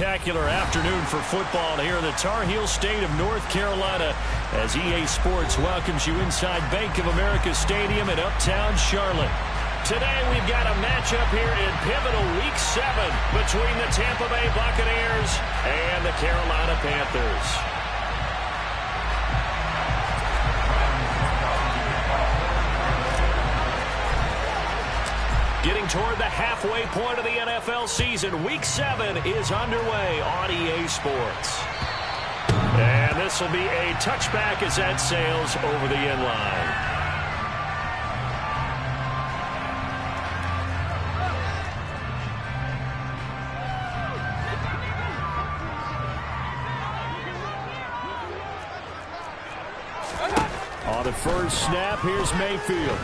spectacular afternoon for football here in the Tar Heel state of North Carolina as EA Sports welcomes you inside Bank of America Stadium in uptown Charlotte. Today we've got a matchup here in pivotal Week 7 between the Tampa Bay Buccaneers and the Carolina Panthers. Getting toward the halfway point of the NFL season, Week 7 is underway on EA Sports. And this will be a touchback as that sails over the end line. On the first snap, here's Mayfield.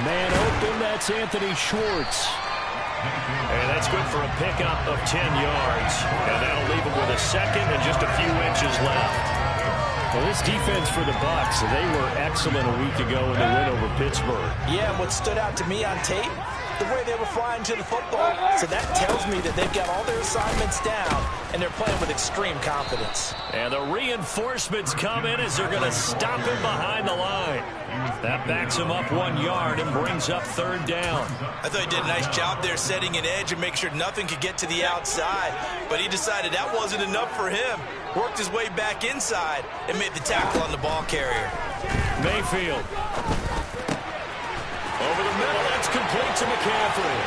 Man open, that's Anthony Schwartz. And that's good for a pickup of 10 yards. And that'll leave him with a second and just a few inches left. Well, this defense for the Bucs, they were excellent a week ago in the win over Pittsburgh. Yeah, and what stood out to me on tape, the way they were flying to the football. So that tells me that they've got all their assignments down, and they're playing with extreme confidence. And the reinforcements come in as they're going to stop him behind the line. That backs him up 1 yard and brings up third down. I thought he did a nice job there setting an edge and making sure nothing could get to the outside. But he decided that wasn't enough for him. Worked his way back inside and made the tackle on the ball carrier. Mayfield. Over the middle, that's complete to McCaffrey.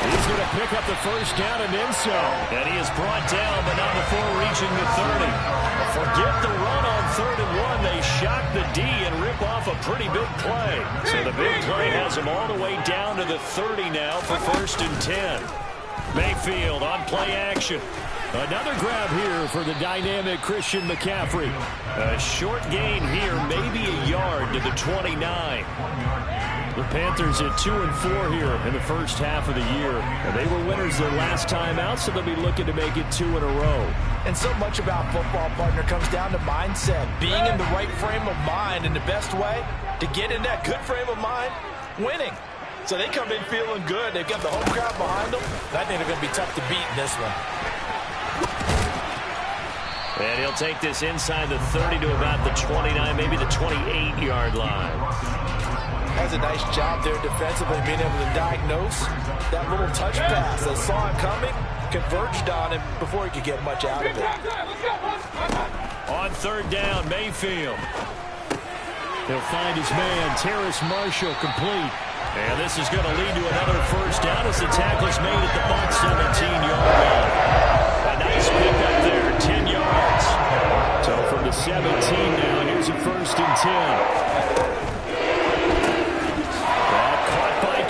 He's going to pick up the first down and then some. And he is brought down, but not before reaching the 30. Forget the run on 3rd and 1. They shock the D and rip off a pretty big play. So the big play has him all the way down to the 30 now for 1st and 10. Mayfield on play action. Another grab here for the dynamic Christian McCaffrey. A short gain here, maybe a yard to the 29. The Panthers at 2-4 here in the first half of the year. And they were winners their last time out, so they'll be looking to make it 2 in a row. And so much about football, partner, comes down to mindset. Being in the right frame of mind, and the best way to get in that good frame of mind, winning. So they come in feeling good. They've got the home crowd behind them. I think they're going to be tough to beat in this one. And he'll take this inside the 30 to about the 29, maybe the 28-yard line. Has a nice job there defensively, being able to diagnose that little touch pass. They saw it coming, converged on him before he could get much out of it. On 3rd down, Mayfield. He'll find his man, Terrace Marshall, complete. And this is going to lead to another first down as the tackle is made at the Bucs 17-yard line. A nice pickup there, 10 yards. So from the 17 now, here's a 1st and 10.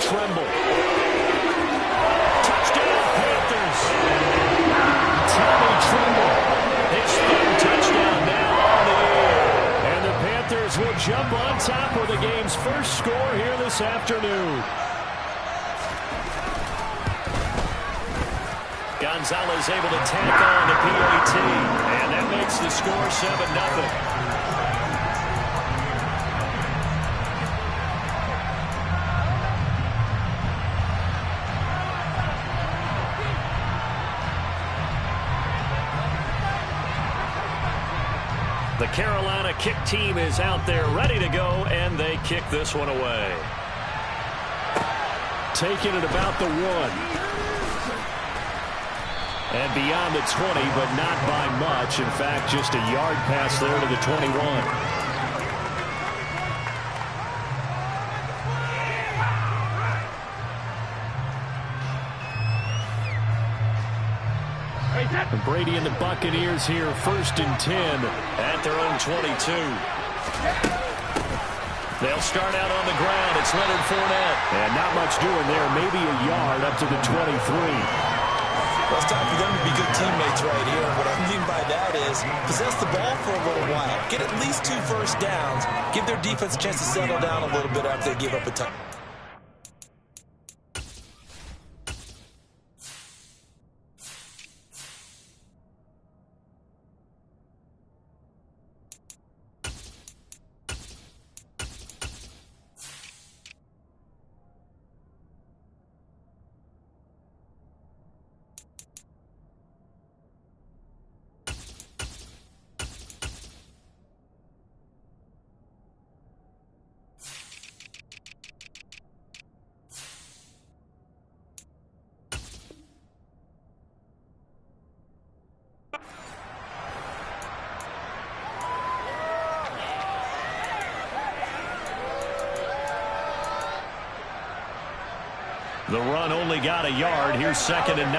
Trimble. Touchdown, Panthers. Tommy Trimble. His 3rd touchdown now on the air. And the Panthers will jump on top of the game's first score here this afternoon. Gonzalez able to tack on the PAT. And that makes the score 7-0. The Carolina kick team is out there ready to go, and they kick this one away. Taking it about the 1. And beyond the 20, but not by much. In fact, just a yard pass there to the 21. And Brady and the Buccaneers here, 1st and 10 at their own 22. They'll start out on the ground. It's Leonard Fournette. And not much doing there. Maybe a yard up to the 23. Well, it's time for them to be good teammates right here. And what I mean by that is possess the ball for a little while. Get at least 2 first downs. Give their defense a chance to settle down a little bit after they give up a touchdown. The run only got a yard. Here's 2nd and 9.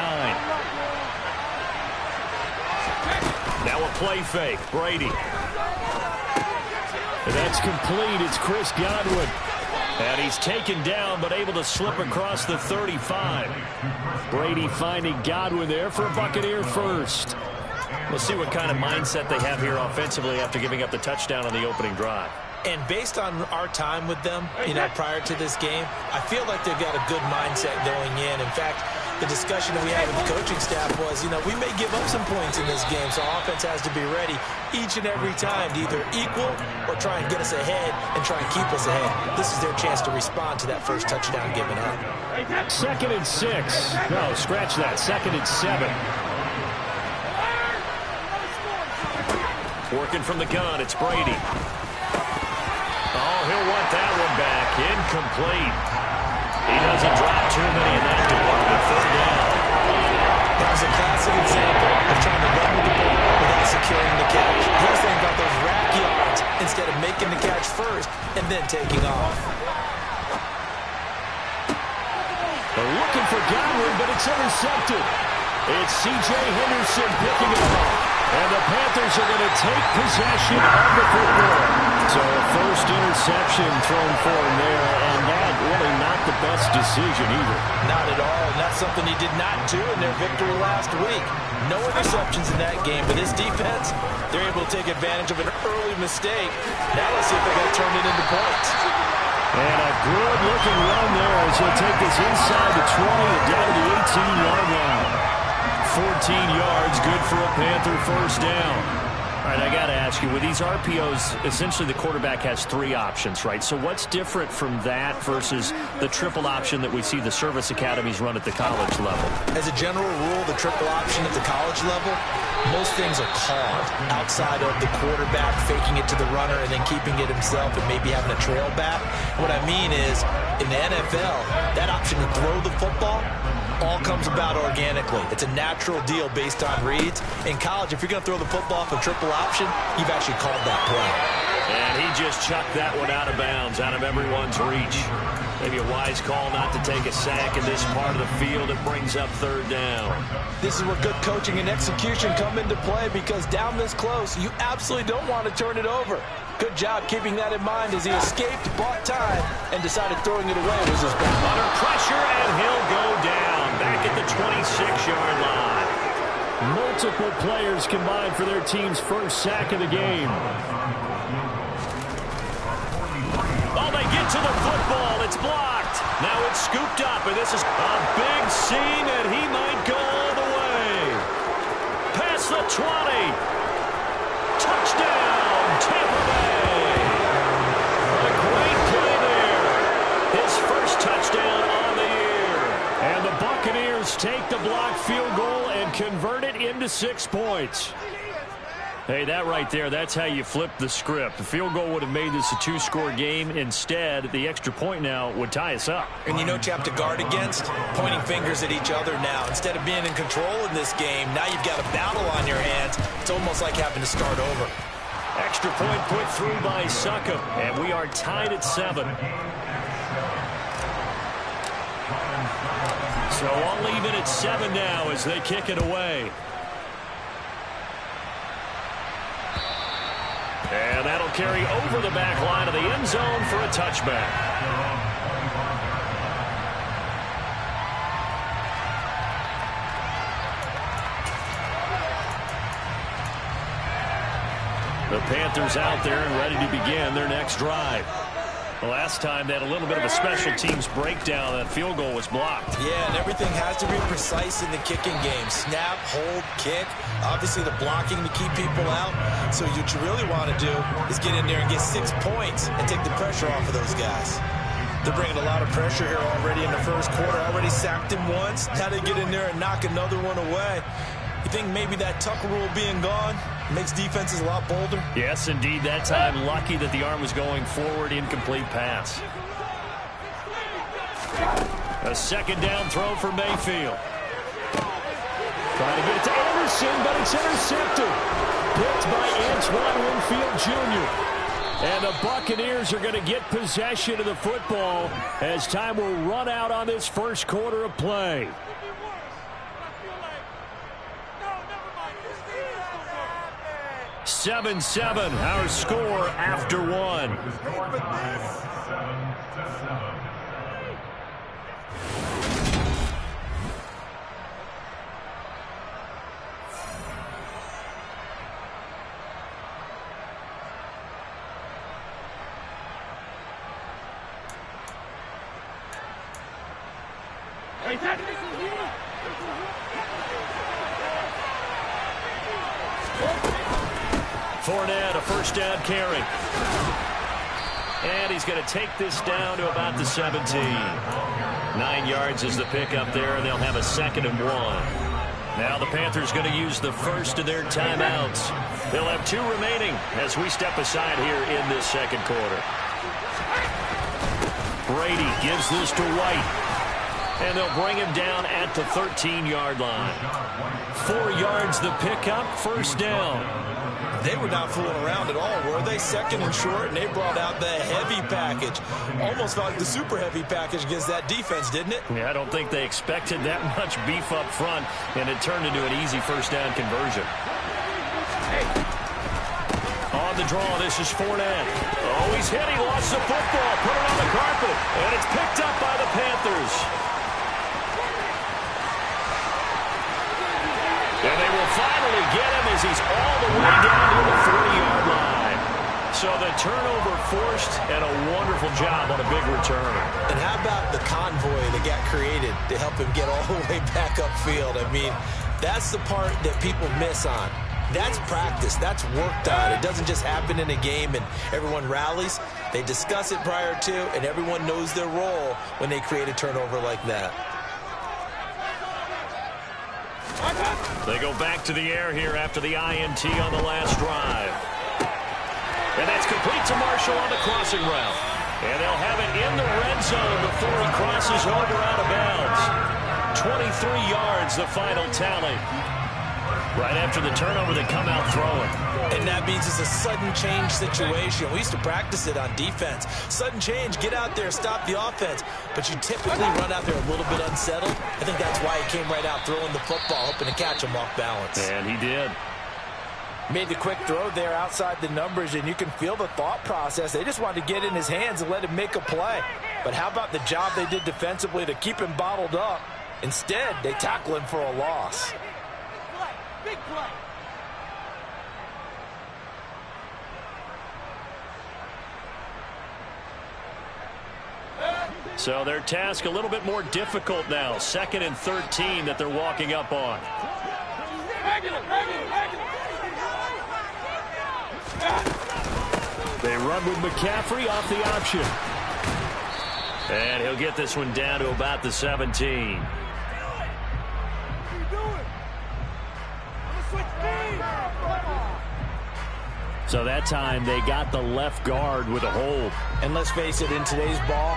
Now a play fake. Brady. And that's complete. It's Chris Godwin. And he's taken down, but able to slip across the 35. Brady finding Godwin there for a Buccaneer first. We'll see what kind of mindset they have here offensively after giving up the touchdown on the opening drive. And based on our time with them, prior to this game, I feel like they've got a good mindset going in. In fact, the discussion that we had with the coaching staff was, we may give up some points in this game, so offense has to be ready each and every time to either equal or try and get us ahead and try and keep us ahead. This is their chance to respond to that first touchdown given up. 2nd and 6. No, scratch that. 2nd and 7. Working from the gun, it's Brady. Oh, he'll want that one back. Incomplete. He doesn't drop too many in that department. 3rd down. That was a classic example of trying to run with the ball without securing the catch. He was thinking about those rack yards instead of making the catch first and then taking off. They're looking for Godwin, but it's intercepted. It's C.J. Henderson picking it up. And the Panthers are going to take possession of the football. So a first interception thrown for him there, and that really not the best decision either. Not at all, and that's something he did not do in their victory last week. No interceptions in that game, but his defense, they're able to take advantage of an early mistake. Now let's see if they can turn it into points. And a good-looking run there as he'll take this inside the 20 and down to the 18-yard line. 14 yards, good for a Panther first down. All right, I got to ask you, with these RPOs, essentially the quarterback has 3 options, right? So what's different from that versus the triple option that we see the service academies run at the college level? As a general rule, the triple option at the college level, most things are called outside of the quarterback faking it to the runner and then keeping it himself and maybe having a trail back. What I mean is, in the NFL, that option to throw the football all comes about organically. It's a natural deal based on reads. In college, if you're going to throw the football for triple option, you've actually called that play. And he just chucked that one out of bounds, out of everyone's reach. Maybe a wise call not to take a sack in this part of the field. It brings up 3rd down. This is where good coaching and execution come into play, because down this close, you absolutely don't want to turn it over. Good job keeping that in mind as he escaped, bought time, and decided throwing it away was his best. Under pressure, and he'll go down back at the 26-yard line. Multiple players combined for their team's first sack of the game. Oh, they get to the football. It's blocked. Now it's scooped up, and this is a big scene, and he might go all the way. Past the 20. Touchdown, Tampa Bay. A great play there. His first touchdown on the year. And the Buccaneers take the blocked field goal and convert it into 6 points. Hey, that right there, that's how you flip the script. The field goal would have made this a 2-score game. Instead, the extra point now would tie us up. And you know what you have to guard against? Pointing fingers at each other now. Instead of being in control in this game, now you've got a battle on your hands. It's almost like having to start over. Extra point put through by Succop, and we are tied at 7. So all even at 7 now as they kick it away. And that'll carry over the back line of the end zone for a touchback. The Panthers out there and ready to begin their next drive. The last time they had a little bit of a special teams breakdown. That field goal was blocked. Yeah, and everything has to be precise in the kicking game. Snap, hold, kick. Obviously, the blocking to keep people out. So what you really want to do is get in there and get 6 points and take the pressure off of those guys. They're bringing a lot of pressure here already in the first quarter. Already sacked him once. Now they get in there and knock another one away. You think maybe that Tucker rule being gone makes defenses a lot bolder? Yes, indeed. That time, lucky that the arm was going forward. Incomplete pass. A second down throw for Mayfield. Trying to get it to Anderson, but it's intercepted. Picked by Antoine Winfield Jr. And the Buccaneers are going to get possession of the football as time will run out on this first quarter of play. (7-7) our score after one. Fournette, a first down carry. And he's going to take this down to about the 17. 9 yards is the pickup there, and they'll have a 2nd and 1. Now the Panthers going to use the first of their timeouts. They'll have 2 remaining as we step aside here in this second quarter. Brady gives this to White. And they'll bring him down at the 13-yard line. 4 yards the pickup, first down. They were not fooling around at all, were they? 2nd and short, and they brought out the heavy package. Almost felt like the super heavy package against that defense, didn't it? Yeah, I don't think they expected that much beef up front, and it turned into an easy first down conversion. On the draw, this is Fournette. Oh, he's hit. He lost the football. Put it on the carpet, and it's picked up by the Panthers. And they will finally get him as he's all the way down to the 40-yard line. So the turnover forced, and a wonderful job on a big return. And how about the convoy that got created to help him get all the way back upfield? I mean, that's the part that people miss on. That's practice. That's worked on. It doesn't just happen in a game and everyone rallies. They discuss it prior to, and everyone knows their role when they create a turnover like that. They go back to the air here after the INT on the last drive. And that's complete to Marshall on the crossing route. And they'll have it in the red zone before he crosses over out of bounds. 23 yards, the final tally. Right after the turnover, they come out throwing. And that means it's a sudden change situation. We used to practice it on defense. Sudden change, get out there, stop the offense. But you typically run out there a little bit unsettled. I think that's why he came right out throwing the football, hoping to catch him off balance. And he did. Made the quick throw there outside the numbers, and you can feel the thought process. They just wanted to get in his hands and let him make a play. But how about the job they did defensively to keep him bottled up? Instead, they tackle him for a loss. Big play. So their task a little bit more difficult now. 2nd and 13 that they're walking up on. They run with McCaffrey off the option. And he'll get this one down to about the 17. So that time they got the left guard with a hold. And let's face it, in today's ball,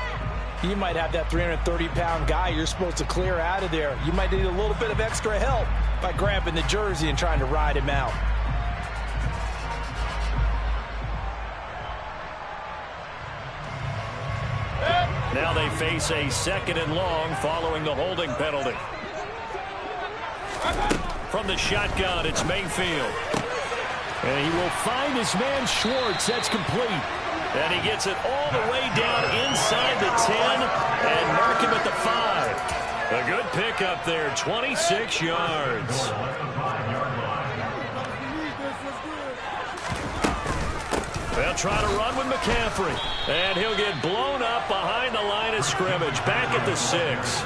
you might have that 330-pound guy you're supposed to clear out of there. You might need a little bit of extra help by grabbing the jersey and trying to ride him out. Now they face a 2nd and long following the holding penalty. From the shotgun, it's Mayfield. And he will find his man Schwartz. That's complete. And he gets it all the way down inside the 10 and mark him at the 5. A good pickup there, 26 yards. They'll try to run with McCaffrey. And he'll get blown up behind the line of scrimmage. Back at the 6.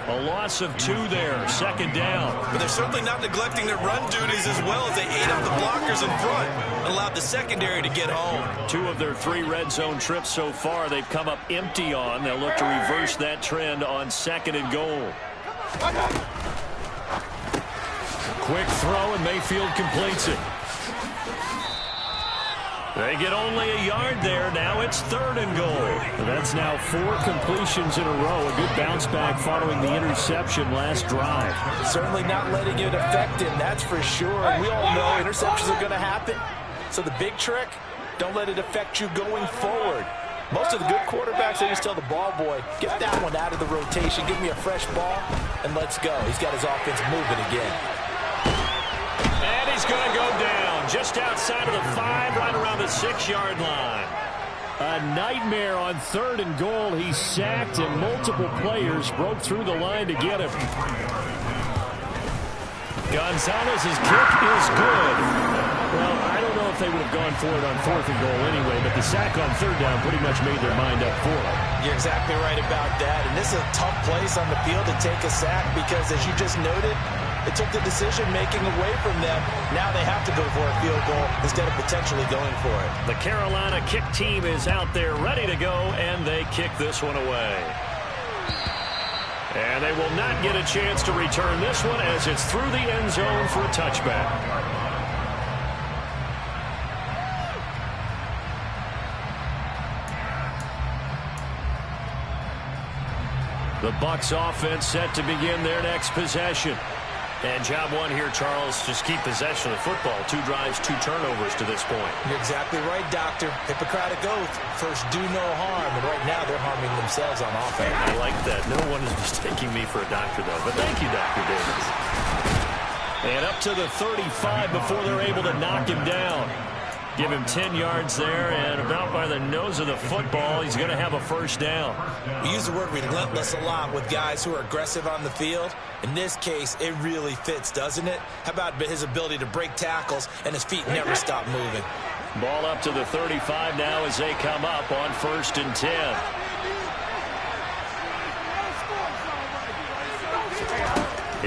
A loss of 2 there, 2nd down. But they're certainly not neglecting their run duties as well as they ate up the blockers in front and allowed the secondary to get home. 2 of their 3 red zone trips so far they've come up empty on. They'll look to reverse that trend on 2nd and goal. Quick throw, and Mayfield completes it. They get only a yard there. Now it's 3rd and goal. That's now 4 completions in a row. A good bounce back following the interception last drive. Certainly not letting it affect him, that's for sure. And we all know interceptions are going to happen. So the big trick, Don't let it affect you going forward. Most of the good quarterbacks, they just tell the ball boy, get that one out of the rotation, give me a fresh ball, and let's go. He's got his offense moving again. And he's going to go down just outside of the 5, right around the 6-yard line. A nightmare on 3rd and goal. He's sacked, and multiple players broke through the line to get him. Gonzalez's kick is good. Well, I don't know if they would have gone for it on 4th and goal anyway, but the sack on 3rd down pretty much made their mind up for it. You're exactly right about that, and this is a tough place on the field to take a sack because, as you just noted, it took the decision-making away from them. Now they have to go for a field goal instead of potentially going for it. The Carolina kick team is out there ready to go, and they kick this one away. And they will not get a chance to return this one as it's through the end zone for a touchback. The Bucs offense set to begin their next possession. And job one here, Charles, just keep possession of the football. 2 drives, 2 turnovers to this point. You're exactly right, Doctor. Hippocratic oath. First, do no harm. And right now, they're harming themselves on offense. I like that. No one is mistaking me for a doctor, though. But thank you, Dr. Davis. And up to the 35 before they're able to knock him down. Give him 10 yards there, and about by the nose of the football, he's going to have a first down. We use the word relentless a lot with guys who are aggressive on the field. In this case, it really fits, doesn't it? How about his ability to break tackles, and his feet never stop moving? Ball up to the 35 now as they come up on 1st and 10.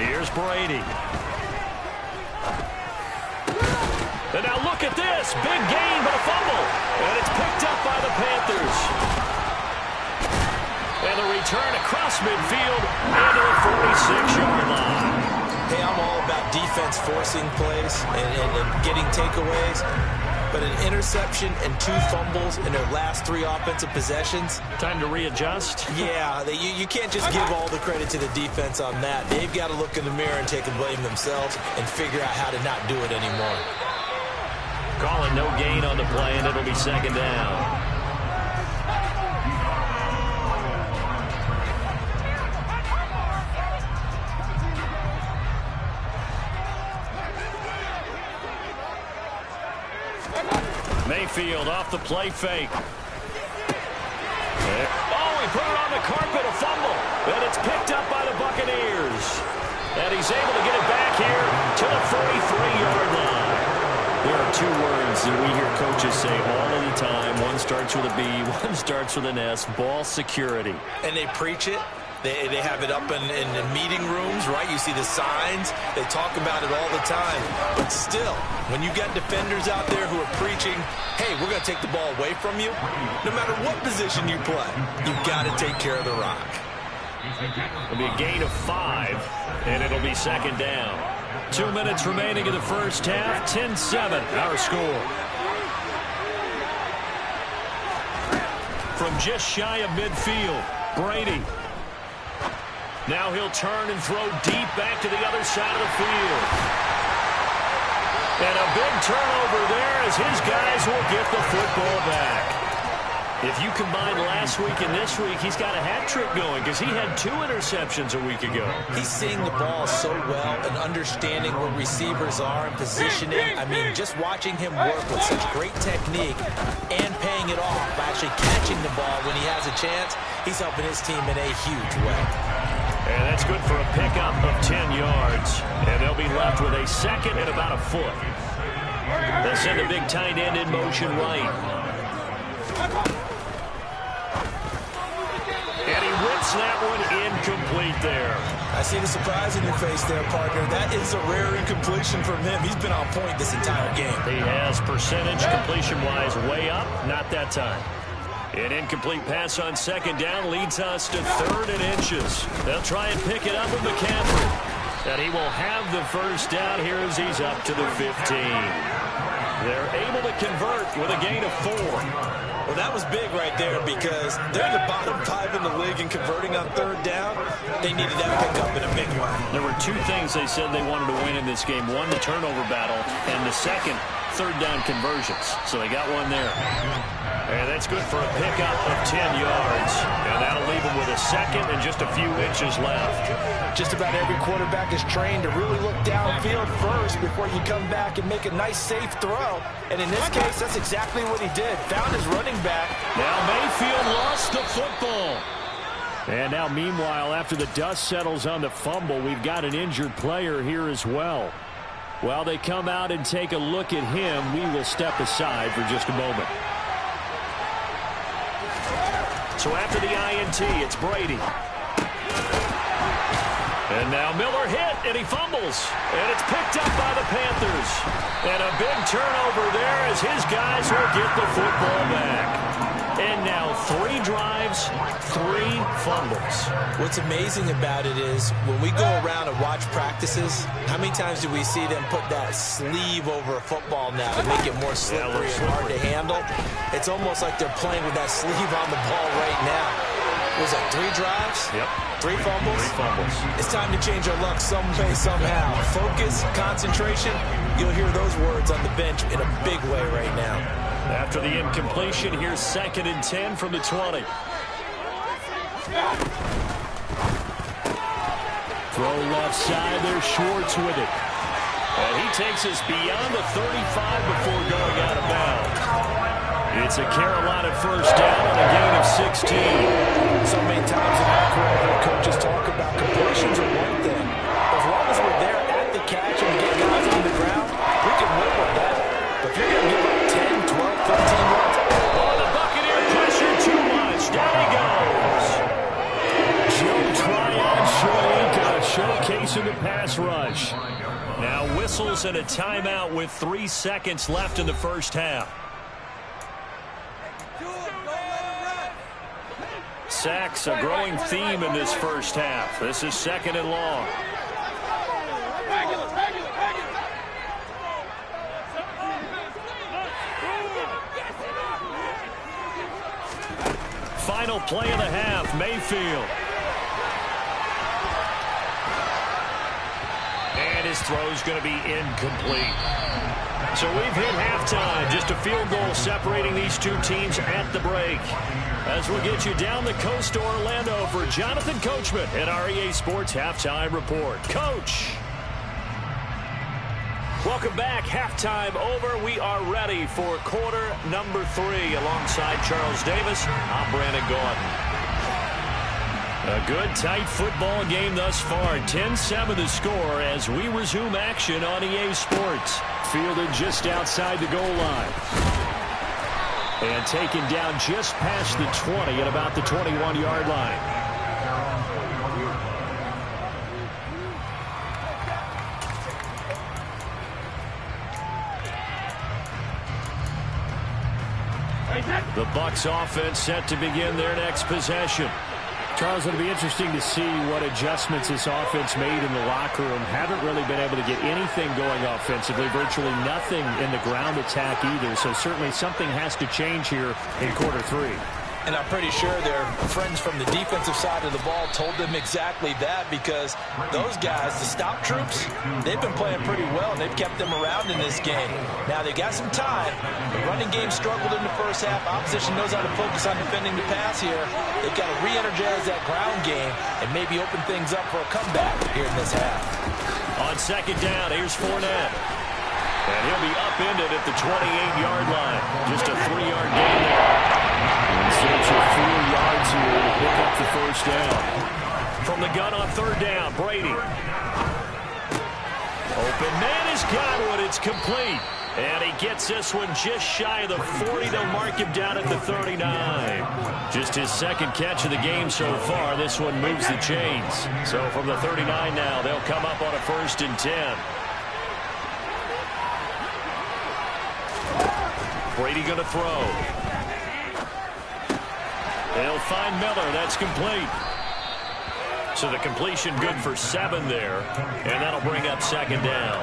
Here's Brady. And now look at this. Big gain, but a fumble. And it's picked up by the Panthers. And the return across midfield into the 46-yard line. Hey, I'm all about defense forcing plays and getting takeaways. But an interception and 2 fumbles in their last 3 offensive possessions. Time to readjust? Yeah, you can't just give all the credit to the defense on that. They've got to look in the mirror and take a blame themselves and figure out how to not do it anymore. Calling no gain on the play, and it'll be 2nd down. Mayfield off the play fake. Oh, he put it on the carpet, a fumble. And it's picked up by the Buccaneers. And he's able to get it back here to the 43-yard line. There are 2 words that we hear coaches say all of the time. One starts with a B, one starts with an S, ball security. And they preach it. They have it up in meeting rooms, right? You see the signs. They talk about it all the time. But still, when you got defenders out there who are preaching, hey, we're going to take the ball away from you, no matter what position you play, you've got to take care of the rock. It'll be a gain of 5, and it'll be 2nd down. 2 minutes remaining in the first half. 10-7, our score. From just shy of midfield, Brady. Now he'll turn and throw deep back to the other side of the field. And a big turnover there as his guys will get the football back. If you combine last week and this week, he's got a hat trick going because he had 2 interceptions a week ago. He's seeing the ball so well and understanding where receivers are and positioning. I mean, just watching him work with such great technique and paying it off by actually catching the ball when he has a chance, he's helping his team in a huge way. And that's good for a pickup of 10 yards. And they'll be left with a 2nd and about a foot. They'll send a big tight end in motion right. And he rips that one incomplete there. I see the surprise in your face there, partner. That is a rare incompletion from him. He's been on point this entire game. He has percentage completion-wise way up. Not that time. An incomplete pass on 2nd down leads us to 3rd and inches. They'll try and pick it up with McCaffrey. And he will have the first down here as he's up to the 15. They're able to convert with a gain of 4. Well, that was big right there because they're the bottom 5 in the league in converting on third down. They needed that pickup in a big way. There were 2 things they said they wanted to win in this game. One, the turnover battle, and the second, third down conversions. So they got one there. And that's good for a pickup of 10 yards. And that'll leave them with a second and just a few inches left. Just about every quarterback is trained to really look downfield first before you come back and make a nice, safe throw. And in this case, that's exactly what he did. Found his running back. Now Mayfield lost the football. And now, meanwhile, after the dust settles on the fumble, we've got an injured player here as well. While they come out and take a look at him, we will step aside for just a moment. So after the INT, it's Brady. And now Miller hit, and he fumbles. And it's picked up by the Panthers. And a big turnover there as his guys will get the football back. And now 3 drives, 3 fumbles. What's amazing about it is when we go around and watch practices, how many times do we see them put that sleeve over a football now to make it more slippery and hard to handle? It's almost like they're playing with that sleeve on the ball right now. Was that 3 drives? Yep. 3 fumbles? 3 fumbles. It's time to change our luck some way, somehow. Focus, concentration, you'll hear those words on the bench in a big way right now. After the incompletion, here's 2nd and 10 from the 20. Throw left side, there's Schwartz with it. And he takes us beyond the 35 before going out of bounds. It's a Carolina first down and a gain of 16. So many times in our career, heard coaches talk about completions are one thing. As long as we're there at the catch and get guys on the ground, we can live with that. But if you're going to give up 10, 12, 13 yards, oh, the Buccaneer pressure too much. Down he goes. Joe Tryon showcasing the pass rush. Now whistles and a timeout with 3 seconds left in the first half. Sacks, a growing theme in this first half. This is 2nd and long. Final play of the half, Mayfield. And his throw's going to be incomplete. So we've hit halftime. Just a field goal separating these 2 teams at the break. As we'll get you down the coast to Orlando for Jonathan Coachman at our EA Sports Halftime Report. Coach! Welcome back. Halftime over. We are ready for quarter number 3. Alongside Charles Davis, I'm Brandon Gordon. A good, tight football game thus far. 10-7 the score as we resume action on EA Sports. Fielded just outside the goal line. And taken down just past the 20 at about the 21-yard line. The Bucs offense set to begin their next possession. Charles, it'll be interesting to see what adjustments this offense made in the locker room. Haven't really been able to get anything going offensively. Virtually nothing in the ground attack either. So certainly something has to change here in quarter 3. And I'm pretty sure their friends from the defensive side of the ball told them exactly that, because those guys, the stop troops, they've been playing pretty well, and they've kept them around in this game. Now, they got some time. The running game struggled in the first half. Opposition knows how to focus on defending the pass here. They've got to re-energize that ground game and maybe open things up for a comeback here in this half. On 2nd down, here's Fournette. And he'll be upended at the 28-yard line. Just a 3-yard gain there. Search of 4 yards here to pick up the first down. From the gun on 3rd down, Brady. Open man has got one. It's complete. And he gets this one just shy of the 40. They'll mark him down at the 39. Just his 2nd catch of the game so far. This one moves the chains. So from the 39 now, they'll come up on a 1st and 10. Brady going to throw. They'll find Miller. That's complete. So the completion good for 7 there. And that'll bring up 2nd down.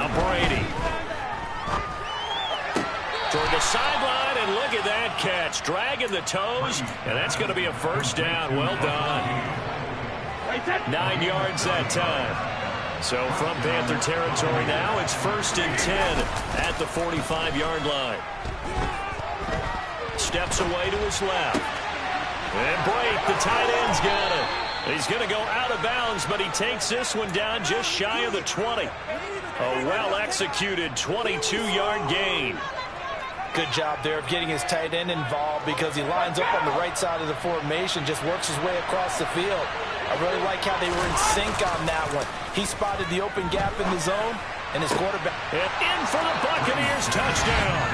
Now Brady. Toward the sideline, and look at that catch. Dragging the toes, and that's going to be a first down. Well done. 9 yards that time. So from Panther territory now, it's 1st and 10 at the 45-yard line. Steps away to his left. And Blake, the tight end's got it. He's going to go out of bounds, but he takes this one down just shy of the 20. A well-executed 22-yard gain. Good job there of getting his tight end involved because he lines up on the right side of the formation, just works his way across the field. I really like how they were in sync on that one. He spotted the open gap in the zone, and his quarterback. And in for the Buccaneers, touchdown.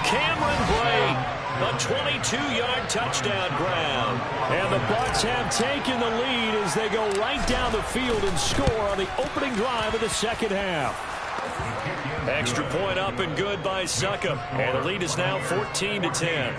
Cameron Brate, a 22-yard touchdown grab. And the Bucs have taken the lead as they go right down the field and score on the opening drive of the second half. Extra point up and good by Succop. And the lead is now 14-10.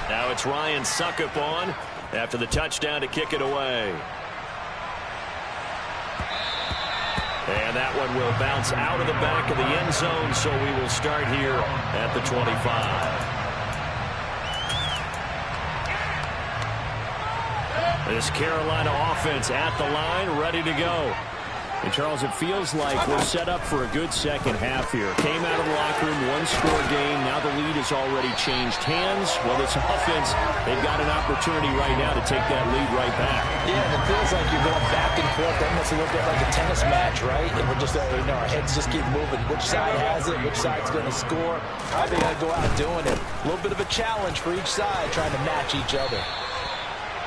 Now it's Ryan Succop on after the touchdown to kick it away. And that one will bounce out of the back of the end zone, so we will start here at the 25. This Carolina offense at the line, ready to go. And, Charles, it feels like we're set up for a good second half here. Came out of the locker room, one-score game. Now the lead has already changed hands. Well, this offense, they've got an opportunity right now to take that lead right back. Yeah, it feels like you're going back and forth. Almost a little bit like a tennis match, right? And we're just, our heads just keep moving. Which side has it? Which side's going to score? How are they going to go out doing it? A little bit of a challenge for each side, trying to match each other.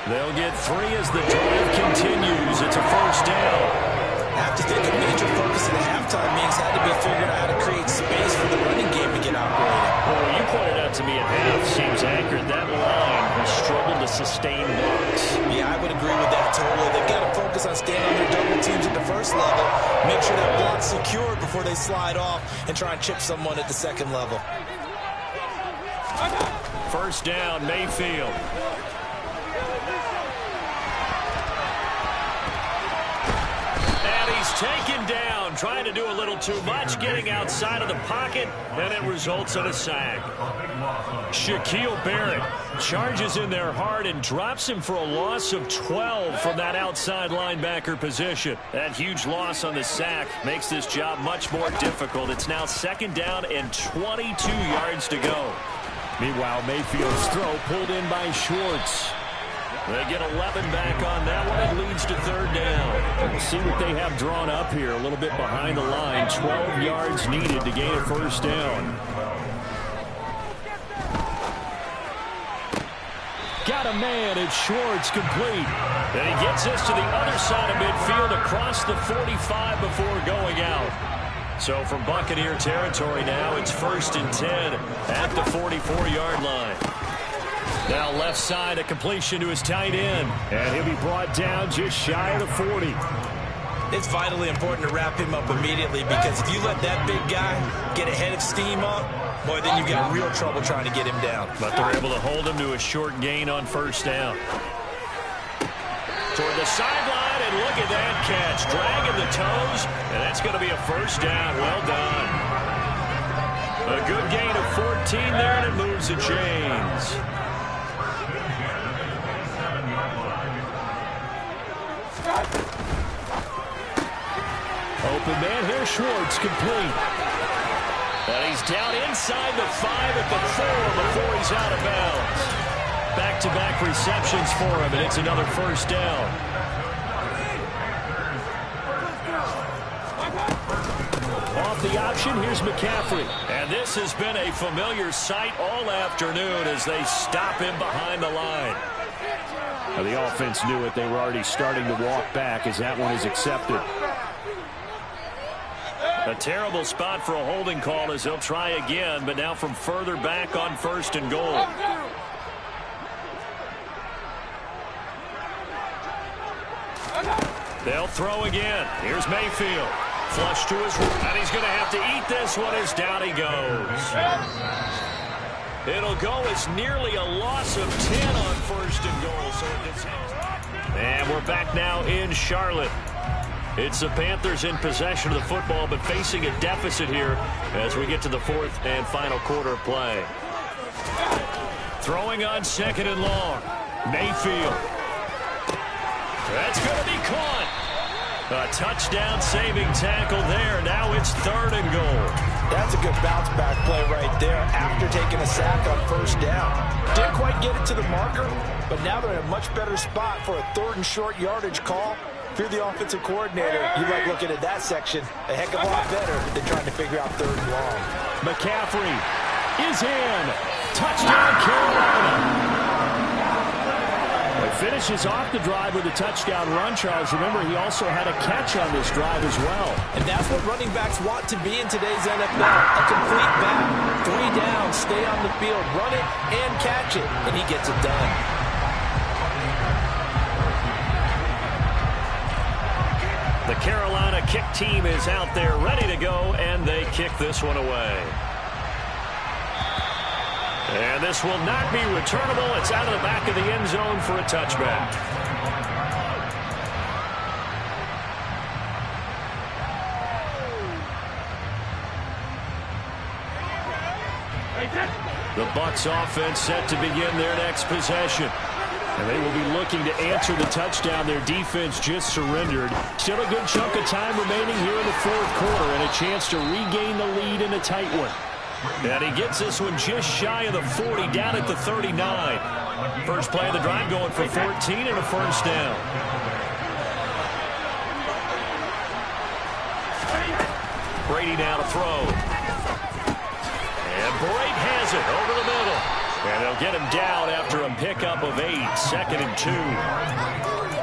They'll get 3 as the drive continues. It's a first down. I have to think a major focus in the halftime meetings had to be figuring out how to create space for the running game to get operated. Well, you pointed out to me at half seems accurate. That line has struggled to sustain blocks. Yeah, I would agree with that totally. They've got to focus on staying on their double teams at the first level, make sure that block's secured before they slide off and try and chip someone at the second level. First down, Mayfield. Taken down, trying to do a little too much, getting outside of the pocket, and it results in a sack. Shaquille Barrett charges in there hard and drops him for a loss of 12 from that outside linebacker position. That huge loss on the sack makes this job much more difficult. It's now 2nd down and 22 yards to go. Meanwhile, Mayfield's throw pulled in by Schwartz. They get 11 back on that one. It leads to 3rd down. We'll see what they have drawn up here. A little bit behind the line. 12 yards needed to gain a first down. Got a man. It's Schwartz complete. And he gets this to the other side of midfield across the 45 before going out. So from Buccaneer territory now, it's 1st and 10 at the 44-yard line. Now left side, a completion to his tight end. And he'll be brought down just shy of the 40. It's vitally important to wrap him up immediately because if you let that big guy get a head of steam up, boy, then you've got real trouble trying to get him down. But they're able to hold him to a short gain on first down. Toward the sideline, and look at that catch. Dragging the toes, and that's going to be a first down. Well done. A good gain of 14 there, and it moves the chains. Open man here, Schwartz, complete. And he's down inside the 5 at the 4 before he's out of bounds. Back-to-back receptions for him, and it's another first down. Off the option, here's McCaffrey. And this has been a familiar sight all afternoon as they stop him behind the line. Now, the offense knew it. They were already starting to walk back as that one is accepted. A terrible spot for a holding call as they'll try again, but now from further back on 1st and goal. They'll throw again. Here's Mayfield. Flush to his right, and he's going to have to eat this one as down he goes. It'll go as nearly a loss of 10 on 1st and goal. And we're back now in Charlotte. It's the Panthers in possession of the football, but facing a deficit here as we get to the 4th and final quarter of play. Throwing on 2nd and long. Mayfield. That's going to be caught. A touchdown-saving tackle there. Now it's 3rd and goal. That's a good bounce-back play right there after taking a sack on 1st down. Didn't quite get it to the marker, but now they're in a much better spot for a 3rd and short yardage call. If you're the offensive coordinator, you like looking at that section a heck of a lot better than trying to figure out 3rd and long. McCaffrey is in. Touchdown, Carolina. Finishes off the drive with a touchdown run, Charles. Remember, he also had a catch on this drive as well. And that's what running backs want to be in today's NFL. A complete back. 3 down, stay on the field, run it and catch it, and he gets it done. The Carolina kick team is out there ready to go, and they kick this one away. And this will not be returnable. It's out of the back of the end zone for a touchback. The Bucs offense set to begin their next possession. And they will be looking to answer the touchdown their defense just surrendered. Still a good chunk of time remaining here in the 4th quarter and a chance to regain the lead in a tight one. And he gets this one just shy of the 40, down at the 39. First play of the drive going for 14 and a 1st down. Brady now to throw. And Brady has it over the middle. And they'll get him down after a pickup of 8, 2nd and 2.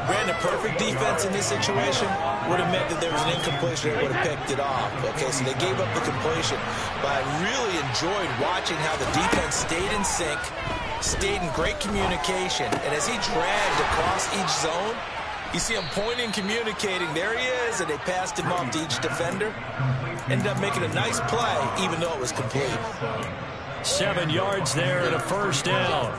Brandon, perfect defense in this situation would have meant that there was an incompletion that would have picked it off. Okay, so they gave up the completion. But I really enjoyed watching how the defense stayed in sync, stayed in great communication. And as he dragged across each zone, you see him pointing, communicating. There he is, and they passed him off to each defender. Ended up making a nice play, even though it was complete. 7 yards there and a 1st down.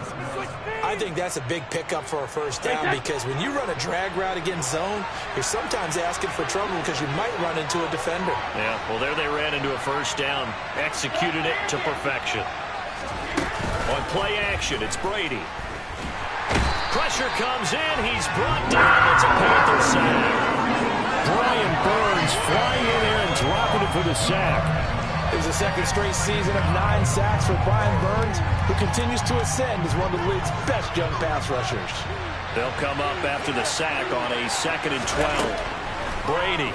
I think that's a big pickup for a 1st down because when you run a drag route against zone, you're sometimes asking for trouble because you might run into a defender. Yeah, well, there they ran into a 1st down. Executed it to perfection. On play action, it's Brady. Pressure comes in. He's brought down. It's a Panther sack. Brian Burns flying in there and dropping it for the sack. It was a 2nd straight season of 9 sacks for Brian Burns, who continues to ascend as one of the league's best young pass rushers. They'll come up after the sack on a 2nd and 12. Brady.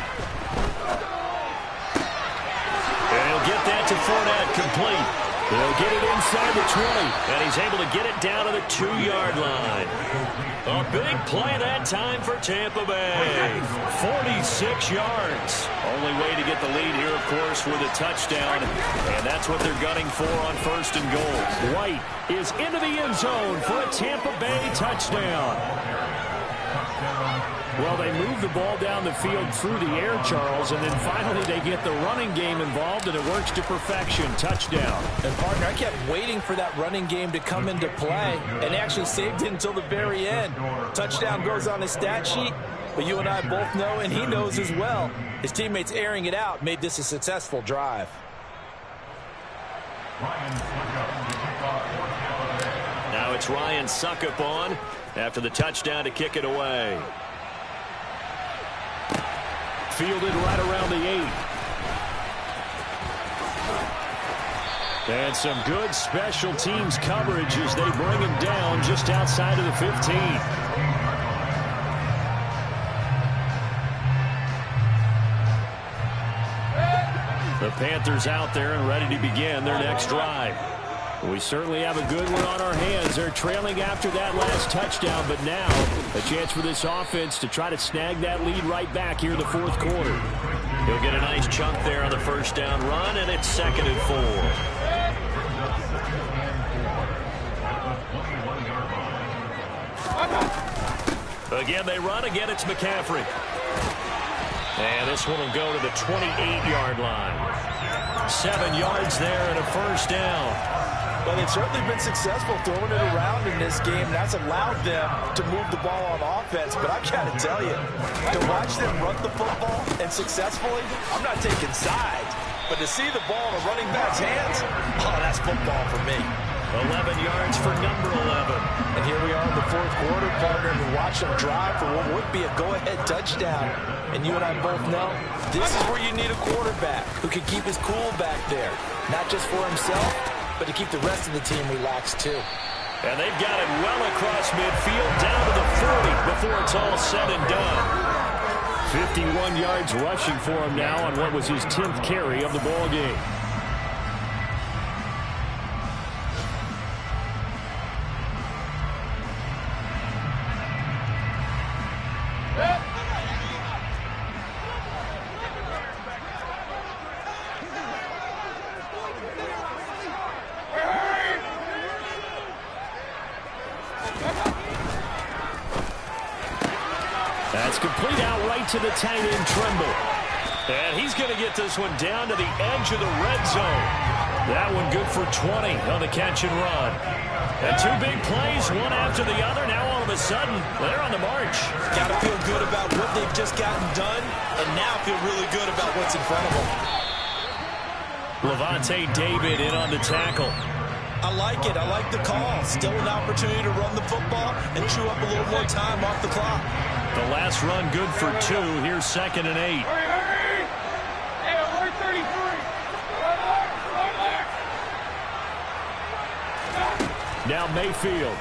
And he'll get that to Fournette, complete. They'll get it inside the 20, and he's able to get it down to the 2-yard line. A big play that time for Tampa Bay. 46 yards. Only way to get the lead here, of course, with a touchdown. And that's what they're gunning for on 1st and goal. White is into the end zone for a Tampa Bay touchdown. Well, they move the ball down the field through the air, Charles, and then finally they get the running game involved, and it works to perfection. Touchdown. And, partner, I kept waiting for that running game to come into play and actually saved it until the very end. Touchdown goes on his stat sheet, but you and I both know, and he knows as well, his teammates airing it out made this a successful drive. Now it's Ryan Suckup on after the touchdown to kick it away. Fielded right around the 8. And some good special teams coverage as they bring him down just outside of the 15. The Panthers out there and ready to begin their next drive. We certainly have a good one on our hands. They're trailing after that last touchdown, but now a chance for this offense to try to snag that lead right back here in the 4th quarter. He'll get a nice chunk there on the 1st down run, and it's 2nd and 4. Again, they run. Again, it's McCaffrey. And this one will go to the 28-yard line. 7 yards there and a first down. Well, they've certainly been successful throwing it around in this game. That's allowed them to move the ball on offense. But I've got to tell you, to watch them run the football and successfully, I'm not taking sides. But to see the ball in a running back's hands, oh, that's football for me. 11 yards for number 11. And here we are in the fourth quarter, partner, and watch them drive for what would be a go-ahead touchdown. And you and I both know this is where you need a quarterback who can keep his cool back there. Not just for himself, but to keep the rest of the team relaxed too. And they've got it well across midfield, down to the 40 before it's all said and done. 51 yards rushing for him now on what was his 10th carry of the ball game. That's complete out right to the tight end, Trimble. And he's going to get this one down to the edge of the red zone. That one good for 20 on the catch and run. And two big plays, one after the other. Now all of a sudden, they're on the march. Got to feel good about what they've just gotten done, and now feel really good about what's in front of them. Levante David in on the tackle. I like it. I like the call. Still an opportunity to run the football and chew up a little more time off the clock. The last run good for 2. Here's 2nd and 8. Now Mayfield.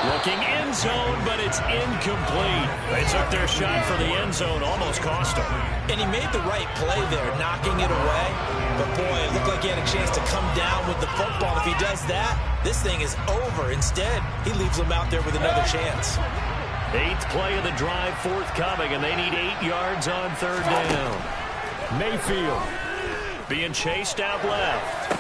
Looking end zone, but it's incomplete. They took their shot for the end zone, almost cost them. And he made the right play there, knocking it away. But, boy, it looked like he had a chance to come down with the football. If he does that, this thing is over. Instead, he leaves them out there with another chance. 8th play of the drive forthcoming, and they need 8 yards on 3rd down. Mayfield being chased out left.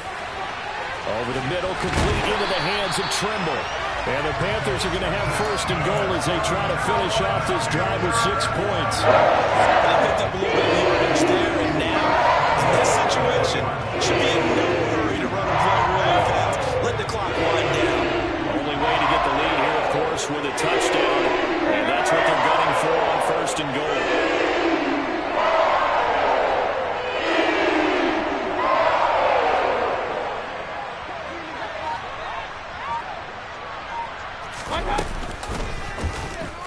Over the middle, complete into the hands of Trimble. And the Panthers are going to have 1st and goal as they try to finish off this drive with 6 points. They picked up a little bit of yardage there, and now, in this situation, should be in no hurry to run and play really fast. Let the clock wind down. Only way to get the lead here, of course, with a touchdown. And that's what they're gunning for on 1st and goal.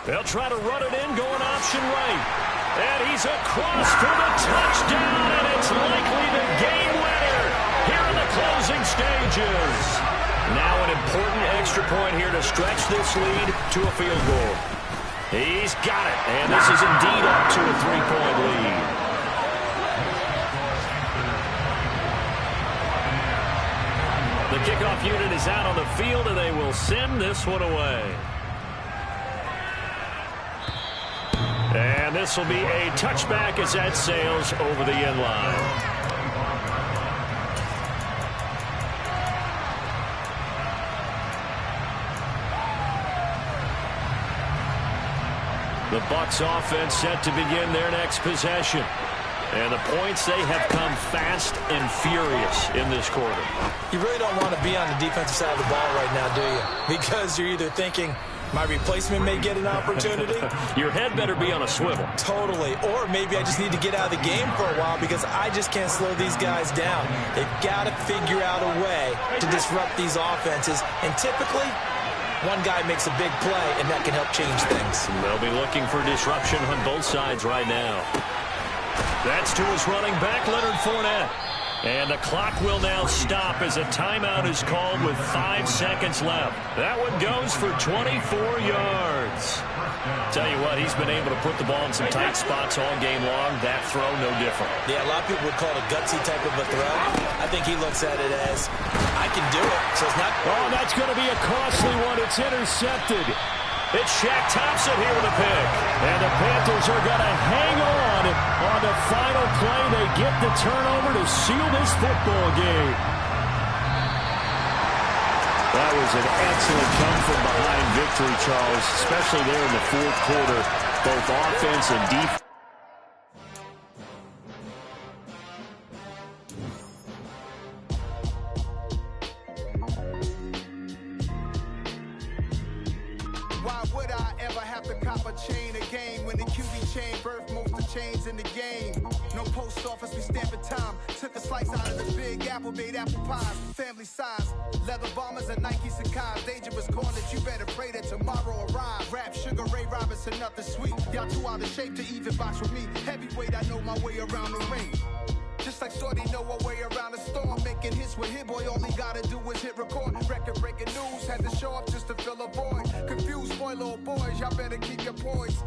They'll try to run it in, going option right. And he's across for the touchdown, and it's likely the game winner here in the closing stages. Now an important extra point here to stretch this lead to a field goal. He's got it, and this is indeed up to a 3-point lead. The kickoff unit is out on the field, and they will send this one away. And this will be a touchback as that sails over the end line. The Bucs offense set to begin their next possession. And the points, they have come fast and furious in this quarter. You really don't want to be on the defensive side of the ball right now, do you? Because you're either thinking, my replacement may get an opportunity. Your head better be on a swivel. Totally. Or maybe I just need to get out of the game for a while because I just can't slow these guys down. They've got to figure out a way to disrupt these offenses. And typically, one guy makes a big play, and that can help change things. They'll be looking for disruption on both sides right now. That's to his running back, Leonard Fournette. And the clock will now stop as a timeout is called with 5 seconds left. That one goes for 24 yards. Tell you what, he's been able to put the ball in some tight spots all game long. That throw, no different. Yeah, a lot of people would call it a gutsy type of a throw. I think he looks at it as, I can do it. So it's not. Oh, that's going to be a costly one. It's intercepted. It's Shaq Thompson here with a pick. And the Panthers are going to hang on the final play. They get the turnover to seal this football game. That was an excellent come-from-behind victory, Charles, especially there in the fourth quarter, both offense and defense. Why would I ever have to cop a chain again when the QB chain birthed most of chains in the game? No post office, we stamping time. Took a slice out of the big apple, made apple pies, family size. Leather bombers and Nike Sacai's. Dangerous corn that you better pray that tomorrow arrive. Rap, Sugar Ray Robinson, nothing sweet. Y'all too out of shape to even box with me. Heavyweight, I know my way around the ring. Just like Shorty know a way around the storm. Making hits with Hit Boy, all he gotta do is hit record. Record-breaking news, had to show up just to fill a void. Confused, spoil little boys, y'all better keep your poise.